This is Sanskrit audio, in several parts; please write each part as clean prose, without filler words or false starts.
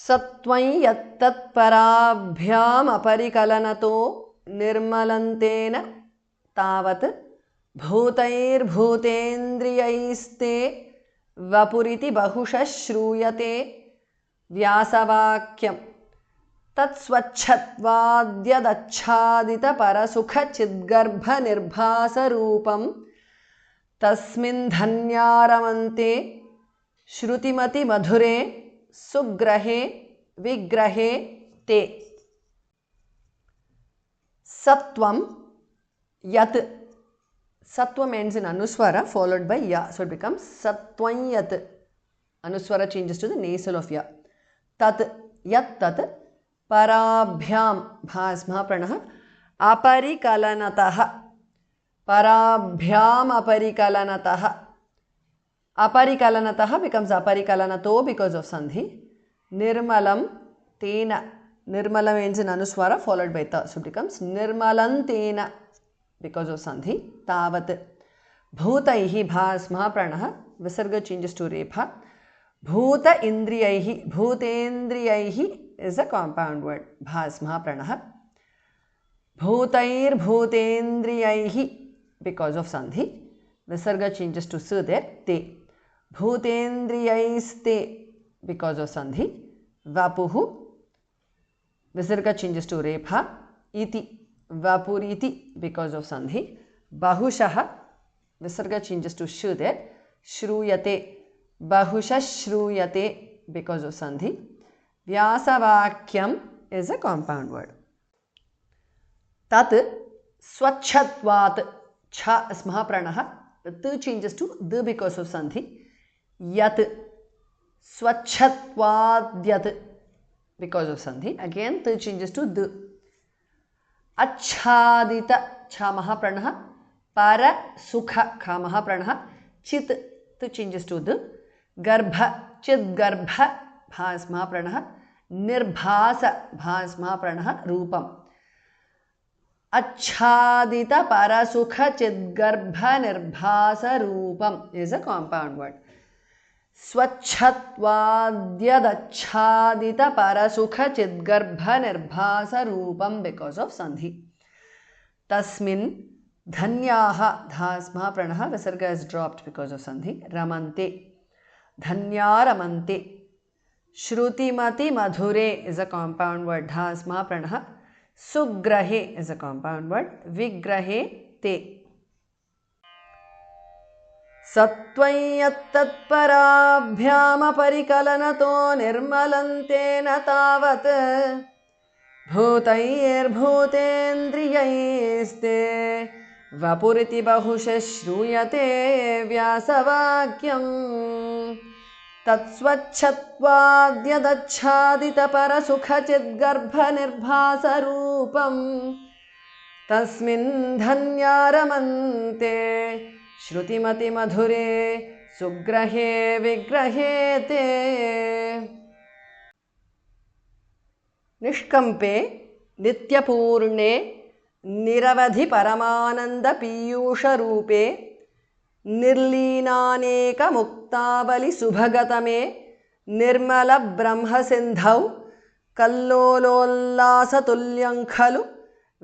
सत्वं यत्तत्पराभ्याम् अपरिकलनतो निर्मलन्तेन तावत् भूतैर्भूतेन्द्रियैस्ते वपुरिति बहुशः श्रूयते व्यासवाक्यं तत्स्वच्छत्वाद्यदच्छादितपरसुखचिद्गर्भनिर्भासरूपं तस्मिन् धन्या रमन्ते श्रुतिमतिमधुरे सुग्रहे विग्रहे ते। Sattvam yat. Sattvam ends in anuswara followed by ya. So it becomes sattvam yat. Anuswara changes to the nasal of ya. Tat yat tat parabhyam bhasma pranah aparikalanatah. Parabhyam aparikalanatah. Aparikalanatah becomes aparikalanato because of sandhi. Nirmalam tena. Nirmalam ends in anuswara followed by ta. So it becomes nirmalantena because of sandhi. Tavat. Bhutaihi bhasma pranah. Visarga changes to repha. Bhuta indriyaihi. Bhutendriyaihi is a compound word. Bhasma pranah. Bhutair bhutendriyaihi because of sandhi. Visarga changes to su there. Te. Bhutendriyaiste because of sandhi. Vapuhu. Visarga changes to repha. Iti. Vapuriti because of sandhi. Bahushaha. Visarga changes to shu there. Shruyate. Bahusha shruyate because of sandhi. Vyasavakyam is a compound word. Tat swachhatvat. Cha is mahapranaha. The t changes to d because of sandhi. Yat. Swachhatvadyat because of sandhi. Again t changes to d. Achhadita. Cha mahapranaha. Para sukha. Kha mahapranaha. Chit. T changes to d. Garbha. Chit garbha. Bhas mahapranaha. Nirbhasa. Bhas mahapranaha. Rupam. Achhadita parasukha chidgarbha nirbhasa rupam is a compound word. Swachhatvadyadachhadita parasukha chidgarbha nirbhasa rupam because of sandhi. Tasmin dhanyaha dhasma pranaha. Visarga is dropped because of sandhi. Ramante. Dhanya ramante. Shrutimati madhure is a compound word. Dhasma pranaha. Sugrahe is a compound word. Vigrahe te. Satvayattatparabhyam aparikalanато nirmalantena tavat bhutair bhutendriyaiste vapuriti bahusha shruyate vyasavakyam तत्स्वच्छत्वाद्यदच्छादित परसुखचिद्गर्भनिर्भासरूपं तस्मिन् धन्या रमन्ते श्रुतिमतिमधुरे सुग्रहे विग्रहे ते। निष्कम्पे नित्यपूर्णे निरवधि परमानंद पीयूषरूपे निर्लीनानेक मुक्तावलि सुभगतमे निर्मल ब्रह्म सिंधौ कल्लोलोल्लासतुल्यं खलु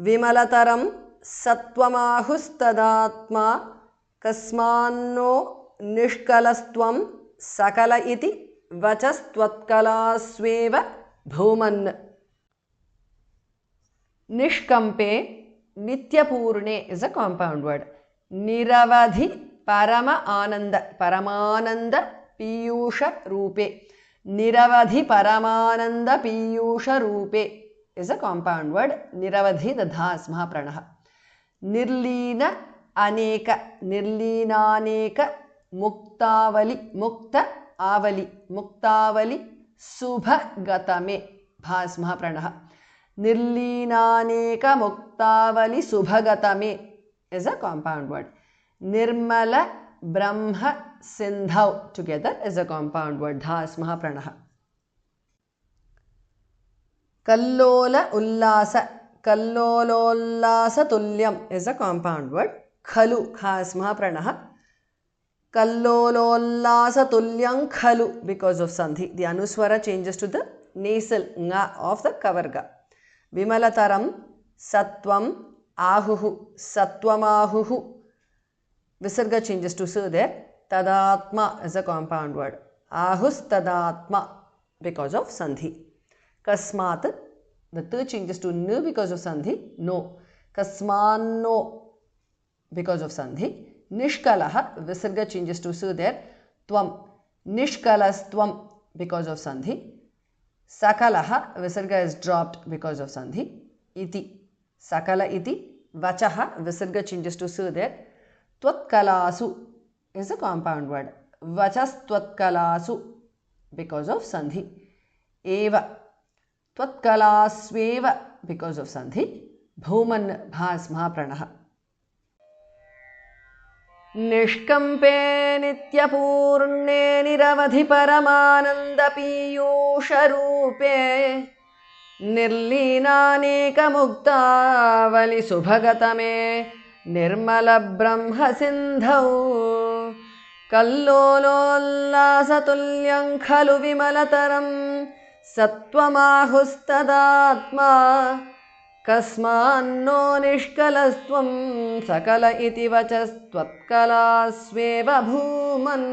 विमलतरं सत्वमाहुस्तदात्मा कस्मान्नो निष्कलस्त्वं सकल इति वचस्त्वत्कलास्वेव भूमन्। निष्कम्पे नित्यपूर्णे is a compound word. निरवधि परम आनंद परमानंद पीयूष रूपे. निरवधि परमानंद पीयूष रूपे is a compound word. निरवधि the dhas mahapranah. निर्लीन अनेक निर्लीनानेक मुक्तावलि मुक्त आवलि मुक्तावलि सुभगतमे भास महाप्रणः. निर्लीनानेक मुक्तावलि सुभगतमे is a compound word. Nirmala Brahma Sindhau together is a compound word. Dhas Mahapranah. Kallola Ullasa. Kallolollasa Tulyam is a compound word. Khalu Khas Mahapranah. Kallolollasa Tulyam Khalu because of sandhi. The anuswara changes to the nasal nga of the kavarga. Vimalataram Satvam Ahuhu Satvamahuhu. Visarga changes to su there. Tadatma is a compound word. Ahus tadatma because of sandhi. Kasmat, the third changes to n because of sandhi. No. Kasmanno because of sandhi. Nishkalaha, visarga changes to su there. Tvam. Nishkalastvam because of sandhi. Sakalaha, visarga is dropped because of sandhi. Iti. Sakala iti. Vachaha, visarga changes to su there. Tvatkalasu is a compound word. Vachas tvatkalasu because of sandhi. Eva. Tvatkalasveva because of sandhi. Bhuman bhas mahapranaha. Nishkampe nityapurne niravadhi paramananda piyusharupe nirlinaneka muktavali subhagatame nirmala brahma sindhau kallolollasatyam khalu vimalataram satvamahustadaatma kasmanno nishkalastvam sakala iti vachastvatkalasveva bhuman.